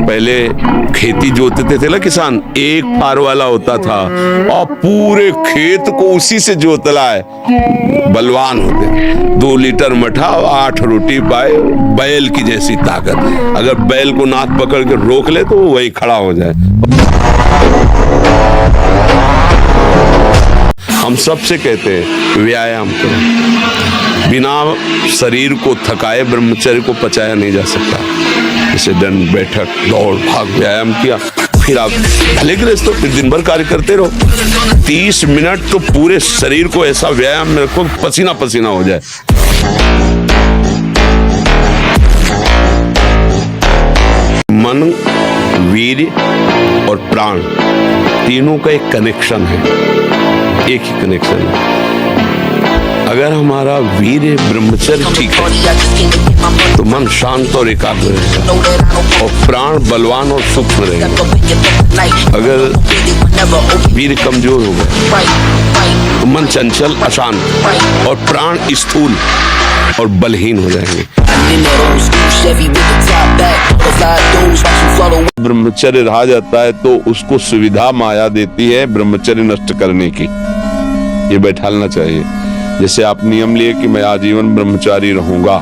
पहले खेती जोतते थे ना किसान, एक फार वाला होता था और पूरे खेत को उसी से जोतला है। बलवान होते, 2 लीटर मठा और 8 रोटी पाए, बैल की जैसी ताकत। अगर बैल को नाथ पकड़ के रोक ले तो वही खड़ा हो जाए। हम सबसे कहते हैं व्यायाम करो। बिना शरीर को थकाए ब्रह्मचर्य को पचाया नहीं जा सकता। जैसे दंड बैठक, दौड़ भाग, व्यायाम किया, फिर आप भले गृहस्थ हो, फिर दिन भर कार्य करते रहो। 30 मिनट तो पूरे शरीर को ऐसा व्यायाम में रखो पसीना पसीना हो जाए। मन, वीर्य और प्राण तीनों का एक कनेक्शन है, एक ही कनेक्शन है। अगर हमारा वीर्य ब्रह्मचर्य ठीक है तो मन शांत और एकाग्र रहेगा और प्राण बलवान और सूक्ष्म रहेगा। अगर वीर्य कमजोर होगा तो मन चंचल अशांत और प्राण स्थूल और बलहीन हो जाएंगे। ब्रह्मचर्य रहा जाता है तो उसको सुविधा माया देती है ब्रह्मचर्य नष्ट करने की। ये बैठालना चाहिए। जैसे आप नियम लिए कि मैं आजीवन ब्रह्मचारी रहूंगा,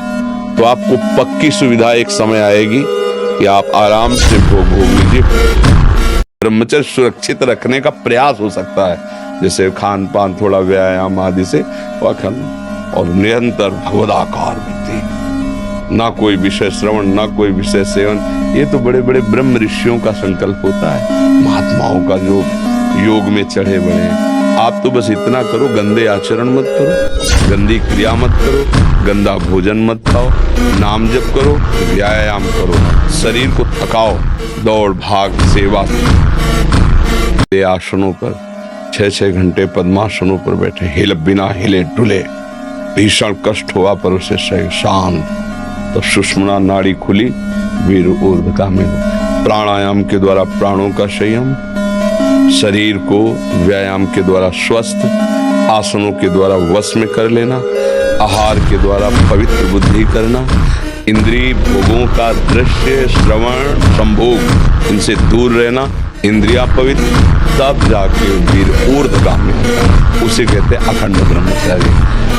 तो आपको पक्की सुविधा एक समय आएगी कि आप आराम से भोग लीजिए। ब्रह्मचर्य सुरक्षित रखने का प्रयास हो सकता है, जैसे खान पान, थोड़ा व्यायाम आदि से, और निरंतर भगवदाकार वृत्ति, ना कोई विषय श्रवण, ना कोई विषय सेवन। ये तो बड़े बड़े ब्रह्म ऋषियों का संकल्प होता है, महात्माओं का जो योग में चढ़े बड़े हैं। आप तो बस इतना करो, गंदे आचरण मत करो, गंदी क्रिया मत करो, गंदा भोजन मत खाओ, नाम जप करो, व्यायाम करो, शरीर को थकाओ, दौड़ भाग, सेवा। आसनों पर 6-6 घंटे पद्मासनों पर बैठे, बिना हिले डुले, भीषण कष्ट हुआ पर उसे शांत, तो सुषुम्ना नाड़ी खुली, वीर ऊर्ध्वगामी हो। प्राणायाम के द्वारा प्राणों का संयम, शरीर को व्यायाम के द्वारा स्वस्थ, आसनों के द्वारा वश में कर लेना, आहार के द्वारा पवित्र बुद्धि करना, इंद्रिय भोगों का दृश्य, श्रवण, संभोग, इनसे दूर रहना, इंद्रिया पवित्र, तब जाके वीर ऊर्ध्वगामी होता है। उसे कहते हैं अखंड ब्रह्मचारी।